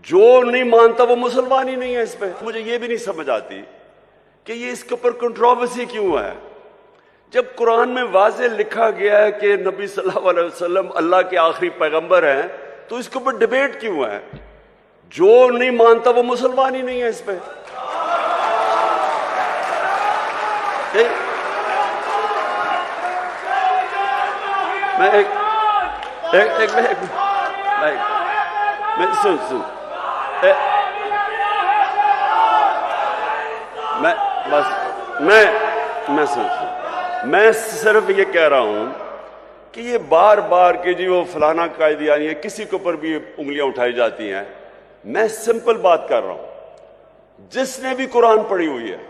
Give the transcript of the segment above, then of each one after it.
जो नहीं मानता वो मुसलमान ही नहीं है। इस पे मुझे ये भी नहीं समझ आती कि ये इसके ऊपर कंट्रोवर्सी क्यों है, जब कुरान में वाज़े लिखा गया है कि नबी सल्लल्लाहु अलैहि वसल्लम अल्लाह के आखिरी पैगंबर हैं, तो इसके ऊपर डिबेट क्यों है? जो नहीं मानता वो मुसलमान ही नहीं है। इस पे मैं सुन मैं सिर्फ ये कह रहा हूं कि ये बार बार के जी वो फलाना कायदियानी है, किसी के ऊपर भी उंगलियां उठाई जाती हैं। मैं सिंपल बात कर रहा हूं, जिसने भी कुरान पढ़ी हुई है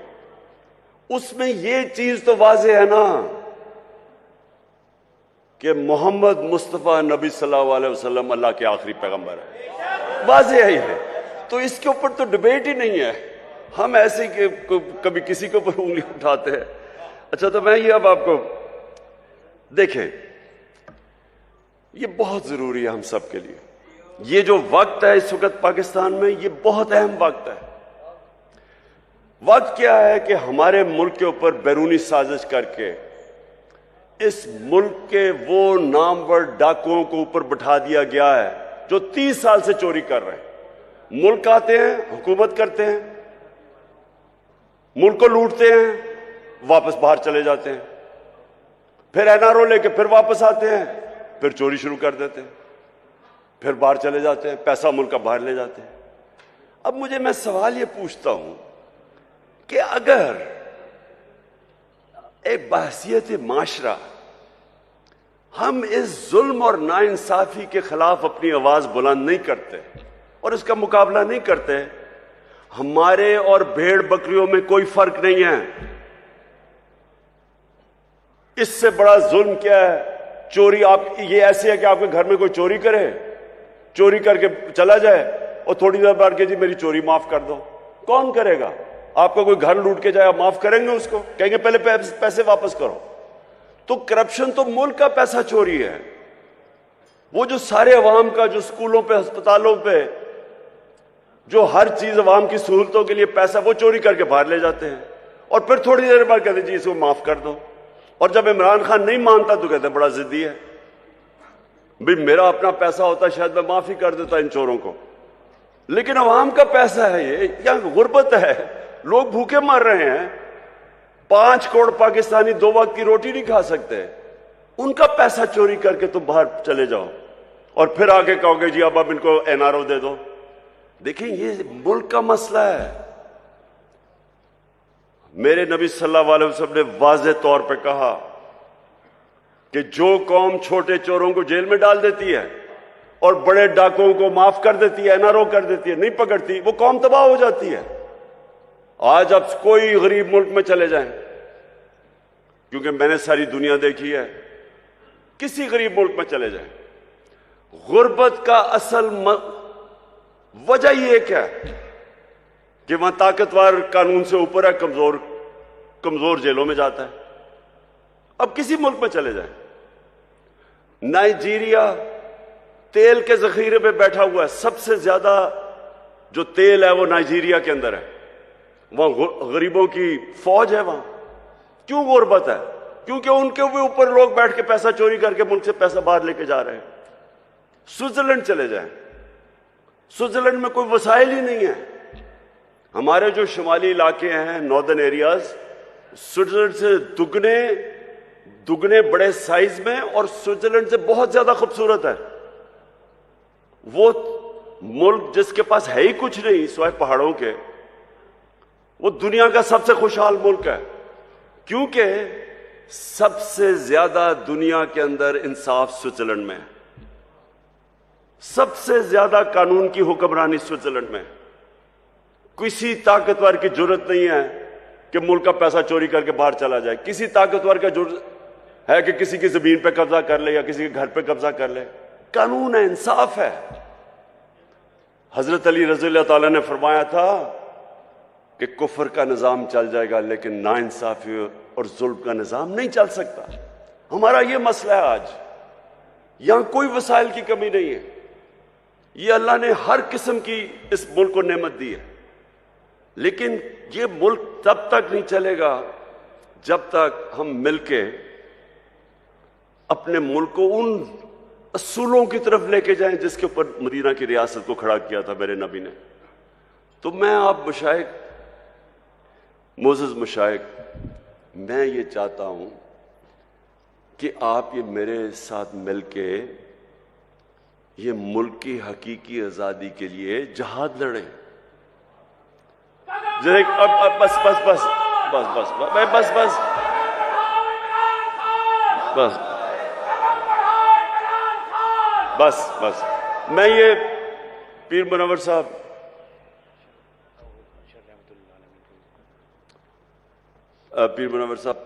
उसमें ये चीज तो वाज़े है ना कि मोहम्मद मुस्तफ़ा नबी सल्लल्लाहु अलैहि वसल्लम अल्लाह के आखिरी पैगंबर है, वाज़े है ये। तो इसके ऊपर तो डिबेट ही नहीं है। हम ऐसे कि कभी किसी के ऊपर उंगली उठाते हैं। अच्छा, तो मैं ये अब आपको देखें, ये बहुत जरूरी है हम सब के लिए। ये जो वक्त है इस वक्त पाकिस्तान में, ये बहुत अहम वक्त है। वक्त क्या है कि हमारे मुल्क के ऊपर बैरूनी साजिश करके इस मुल्क के वो नामवर डाकुओं को ऊपर बिठा दिया गया है जो 30 साल से चोरी कर रहे हैं। मुल्क आते हैं, हुकूमत करते हैं, मुल्क को लूटते हैं, वापस बाहर चले जाते हैं, फिर एनआरओ लेके फिर वापस आते हैं, फिर चोरी शुरू कर देते हैं, फिर बाहर चले जाते हैं, पैसा मुल्क का बाहर ले जाते हैं। अब मैं सवाल ये पूछता हूं कि अगर एक बहसियत माशरा हम इस जुल्म और नाइंसाफी के खिलाफ अपनी आवाज बुलंद नहीं करते और इसका मुकाबला नहीं करते, हमारे और भेड़ बकरियों में कोई फर्क नहीं है। इससे बड़ा जुल्म क्या है? चोरी। आप ये ऐसे है कि आपके घर में कोई चोरी करे, चोरी करके चला जाए और थोड़ी देर बाद के जी मेरी चोरी माफ कर दो। कौन करेगा? आपका कोई घर लूट के जाए, माफ करेंगे उसको? कहेंगे पहले पैसे वापस करो। तो करप्शन तो मुल्क का पैसा चोरी है। वो जो सारे अवाम का, जो स्कूलों पे, अस्पतालों पे, जो हर चीज अवाम की सहूलतों के लिए पैसा, वो चोरी करके बाहर ले जाते हैं और फिर थोड़ी देर बाद कहते जी इसको माफ कर दो। और जब इमरान खान नहीं मानता तो कहते बड़ा जिद्दी है। भाई मेरा अपना पैसा होता शायद मैं माफी कर देता इन चोरों को, लेकिन अवाम का पैसा है ये, या गुर्बत है, लोग भूखे मर रहे हैं। 5 करोड़ पाकिस्तानी 2 वक्त की रोटी नहीं खा सकते, उनका पैसा चोरी करके तुम बाहर चले जाओ और फिर आगे कहोगे जी अब इनको एनआरओ दे दो। देखिए ये मुल्क का मसला है। मेरे नबी सल्लल्लाहु अलैहि वसल्लम ने वाज़े तौर पे कहा कि जो कौम छोटे चोरों को जेल में डाल देती है और बड़े डाकुओं को माफ कर देती है, एनआरओ कर देती है, नहीं पकड़ती, वो कौम तबाह हो जाती है। आज आप कोई गरीब मुल्क में चले जाएं, क्योंकि मैंने सारी दुनिया देखी है, किसी गरीब मुल्क में चले जाएं, गुर्बत का असल वजह यह क्या है कि वहां ताकतवर कानून से ऊपर है, कमजोर जेलों में जाता है। अब किसी मुल्क में चले जाएं, नाइजीरिया तेल के जखीरे पे बैठा हुआ है, सबसे ज्यादा जो तेल है वो नाइजीरिया के अंदर है, वहां गरीबों की फौज है। वहां क्यों गुर्बत है? क्योंकि उनके भी ऊपर लोग बैठ के पैसा चोरी करके मुल्क से पैसा बाहर लेके जा रहे हैं। स्विट्जरलैंड चले जाएं, स्विट्जरलैंड में कोई वसाइल ही नहीं है। हमारे जो शुमाली इलाके हैं, नॉर्दर्न एरियाज, स्विट्जरलैंड से दुगने बड़े साइज में और स्विट्जरलैंड से बहुत ज्यादा खूबसूरत है। वो मुल्क जिसके पास है ही कुछ नहीं सिवाय पहाड़ों के, वो दुनिया का सबसे खुशहाल मुल्क है, क्योंकि सबसे ज्यादा दुनिया के अंदर इंसाफ स्विट्जरलैंड में है। सबसे ज्यादा कानून की हुक्मरानी स्विट्जरलैंड में। किसी ताकतवर की जरूरत नहीं है कि मुल्क का पैसा चोरी करके बाहर चला जाए। किसी ताकतवर का जरूरत है कि किसी की जमीन पे कब्जा कर ले या किसी के घर पे कब्जा कर ले। कानून है, इंसाफ है। हजरत अली रज़ी अल्लाह ताला ने फरमाया था कि कुफर का निजाम चल जाएगा लेकिन नाइंसाफी और जुल्म का निजाम नहीं चल सकता। हमारा यह मसला है आज। यहां कोई वसाइल की कमी नहीं है, ये अल्लाह ने हर किस्म की इस मुल्क को नेमत दी है, लेकिन ये मुल्क तब तक नहीं चलेगा जब तक हम मिलके अपने मुल्क को उन असूलों की तरफ लेके जाएं जिसके ऊपर मदीना की रियासत को खड़ा किया था मेरे नबी ने। तो मैं आप मशाइख, मोअज़्ज़ज़ मशाइख, मैं ये चाहता हूं कि आप ये मेरे साथ मिलके ये मुल्क की हकीकी आजादी के लिए जहाद लड़ें। अब बस बस बस बस बस बस बस बस बस बस बस मैं ये पीर मुनव्वर साहब, पीर मुनव्वर साहब,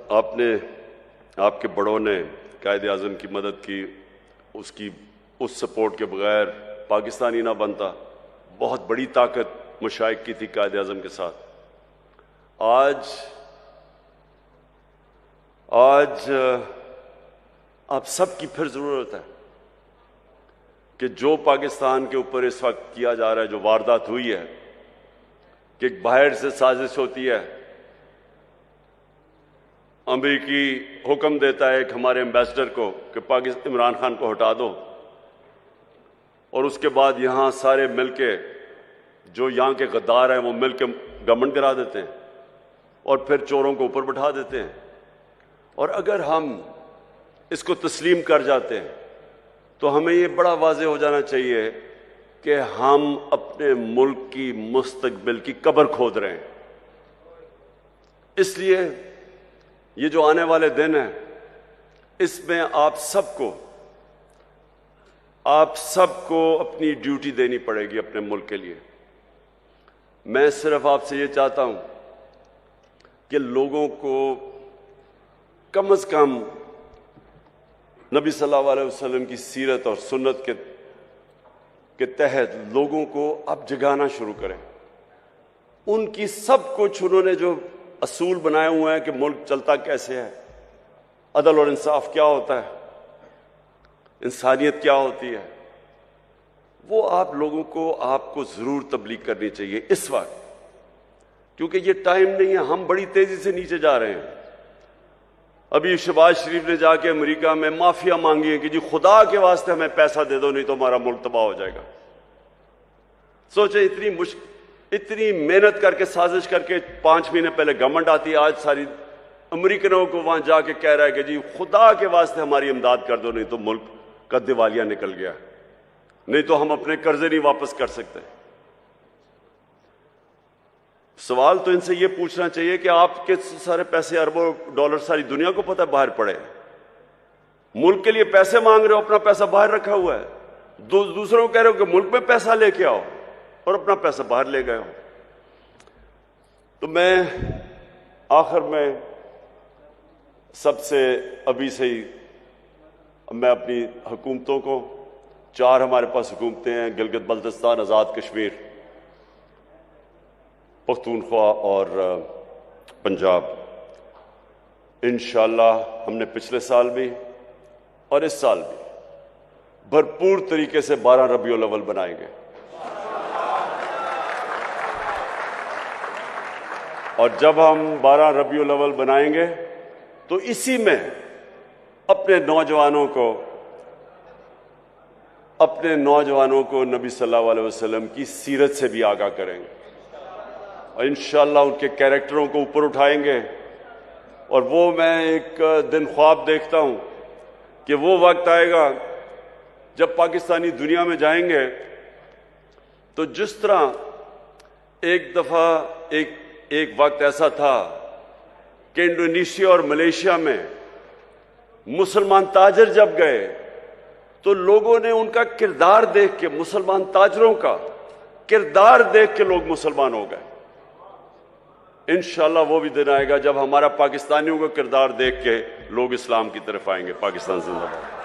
आपके बड़ों ने कायद आज़म की मदद की, उस सपोर्ट के बगैर पाकिस्तान ही ना बनता। बहुत बड़ी ताकत मुशाइख की थी कायद आज़म के साथ। आज आप सबकी फिर जरूरत है कि जो पाकिस्तान के ऊपर इस वक्त किया जा रहा है, जो वारदात हुई है कि बाहर से साजिश होती है, अमेरिकी हुक्म देता है कि हमारे एम्बेसडर को कि पाकिस्तान इमरान खान को हटा दो, और उसके बाद यहां सारे मिलके जो यहां के गद्दार हैं वो मिलके गवर्नमेंट गिरा देते हैं और फिर चोरों को ऊपर बैठा देते हैं। और अगर हम इसको तस्लीम कर जाते हैं तो हमें ये बड़ा वाज़ेह हो जाना चाहिए कि हम अपने मुल्क की मुस्तकबिल की कब्र खोद रहे हैं। इसलिए ये जो आने वाले दिन हैं, इसमें आप सबको अपनी ड्यूटी देनी पड़ेगी अपने मुल्क के लिए। मैं सिर्फ आपसे ये चाहता हूं कि लोगों को कम से कम नबी सल्लल्लाहु अलैहि वसल्लम की सीरत और सुन्नत के तहत लोगों को अब जगाना शुरू करें। उनकी सब कुछ उन्होंने जो असूल बनाए हुए हैं कि मुल्क चलता कैसे है, अदल और इंसाफ क्या होता है, इंसानियत क्या होती है, वो आप लोगों को आपको जरूर तबलीग करनी चाहिए इस वक्त, क्योंकि ये टाइम नहीं है। हम बड़ी तेजी से नीचे जा रहे हैं। अभी शहबाज शरीफ ने जाके अमेरिका में माफिया मांगी है कि जी खुदा के वास्ते हमें पैसा दे दो, नहीं तो हमारा मुल्क तबाह हो जाएगा। सोचे इतनी मेहनत करके, साजिश करके 5 महीने पहले गवर्नमेंट आती है, आज सारी अमेरिकनों को वहां जाके कह रहा है कि जी खुदा के वास्ते हमारी इमदाद कर दो, नहीं तो मुल्क का दिवालिया निकल गया, नहीं तो हम अपने कर्जे नहीं वापस कर सकते। सवाल तो इनसे यह पूछना चाहिए कि आपके सारे पैसे, अरबों डॉलर सारी दुनिया को पता बाहर पड़े, मुल्क के लिए पैसे मांग रहे हो, अपना पैसा बाहर रखा हुआ है, दूसरों को कह रहे हो कि मुल्क में पैसा लेके आओ और अपना पैसा बाहर ले गए हो। तो मैं आखिर में सबसे अभी से ही मैं अपनी हुकूमतों को, 4 हमारे पास हुकूमतें हैं, गिलगित बल्तिस्तान, आज़ाद कश्मीर, पख्तूनख्वा और पंजाब। इंशाअल्लाह हमने पिछले साल भी और इस साल भी भरपूर तरीके से 12 रबीउल अव्वल बनाएंगे, और जब हम 12 रबीउल अव्वल बनाएंगे तो इसी में अपने नौजवानों को नबी सल्लल्लाहु अलैहि वसल्लम की सीरत से भी आगाह करेंगे, और इंशाअल्लाह उनके कैरेक्टरों को ऊपर उठाएंगे। और वो मैं एक दिन ख्वाब देखता हूं कि वो वक्त आएगा जब पाकिस्तानी दुनिया में जाएंगे तो जिस तरह एक दफा एक वक्त ऐसा था कि इंडोनेशिया और मलेशिया में मुसलमान ताजिर जब गए तो लोगों ने उनका किरदार देख के, मुसलमान ताजिरों का किरदार देख के लोग मुसलमान हो गए। इंशाअल्लाह वो भी दिन आएगा जब हमारा पाकिस्तानियों का किरदार देख के लोग इस्लाम की तरफ आएंगे। पाकिस्तान जिंदाबाद।